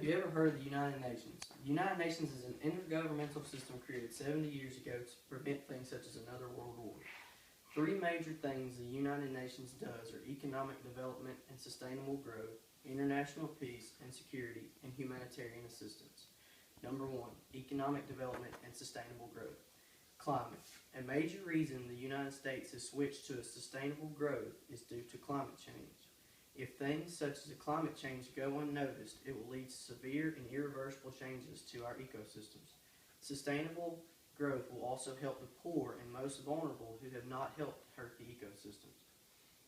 you ever heard of the United Nations? The United Nations is an intergovernmental system created 70 years ago to prevent things such as another world war. Three major things the United Nations does are economic development and sustainable growth, international peace and security, and humanitarian assistance. Number one, economic development and sustainable growth. Climate. A major reason the United States has switched to a sustainable growth is due to climate change. If things such as climate change go unnoticed, it will lead to severe and irreversible changes to our ecosystems. Sustainable growth will also help the poor and most vulnerable who have not helped hurt the ecosystems.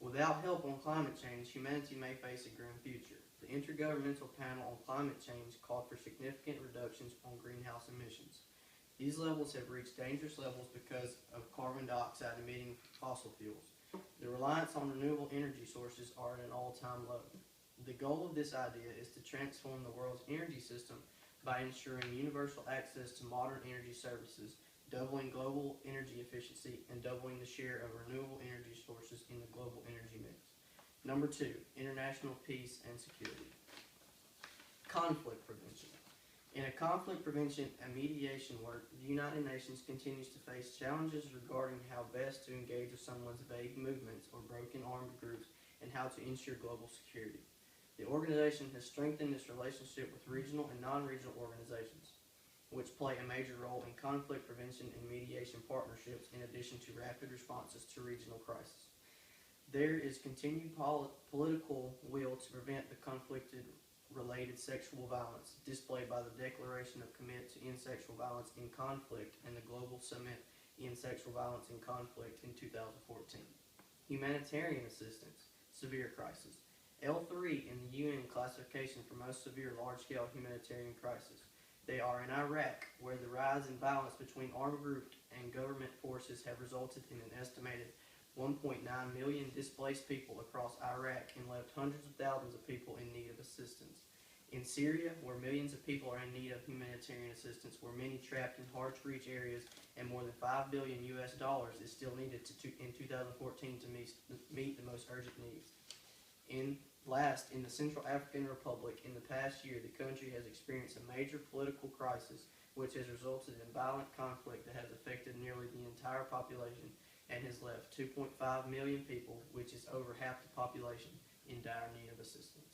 Without help on climate change, humanity may face a grim future. The Intergovernmental Panel on Climate Change called for significant reductions on greenhouse emissions. These levels have reached dangerous levels because of carbon dioxide emitting fossil fuels. The reliance on renewable energy sources are at an all-time low. The goal of this idea is to transform the world's energy system by ensuring universal access to modern energy services, doubling global energy efficiency, and doubling the share of renewable energy sources in the global energy mix. Number two, international peace and security. Conflict prevention. In a conflict prevention and mediation work, the United Nations continues to face challenges regarding how best to engage with someone's vague movements or broken armed groups and how to ensure global security. The organization has strengthened its relationship with regional and non-regional organizations, which play a major role in conflict prevention and mediation partnerships in addition to rapid responses to regional crises. There is continued political will to prevent the conflict-related sexual violence displayed by the Declaration of Commitment to End Sexual Violence in Conflict and the Global Summit End Sexual Violence in Conflict in 2014. Humanitarian assistance, severe crisis. L3 in the UN classification for most severe large-scale humanitarian crisis. They are in Iraq, where the rise in violence between armed groups and government forces have resulted in an estimated 1.9 million displaced people across Iraq and left hundreds of thousands of people in need of assistance. In Syria, where millions of people are in need of humanitarian assistance, where many trapped in hard-to-reach areas, and more than $5 billion is still needed in 2014 to meet the most urgent needs. In the Central African Republic, in the past year, the country has experienced a major political crisis, which has resulted in violent conflict that has affected nearly the entire population and has left 2.5 million people, which is over half the population, in dire need of assistance.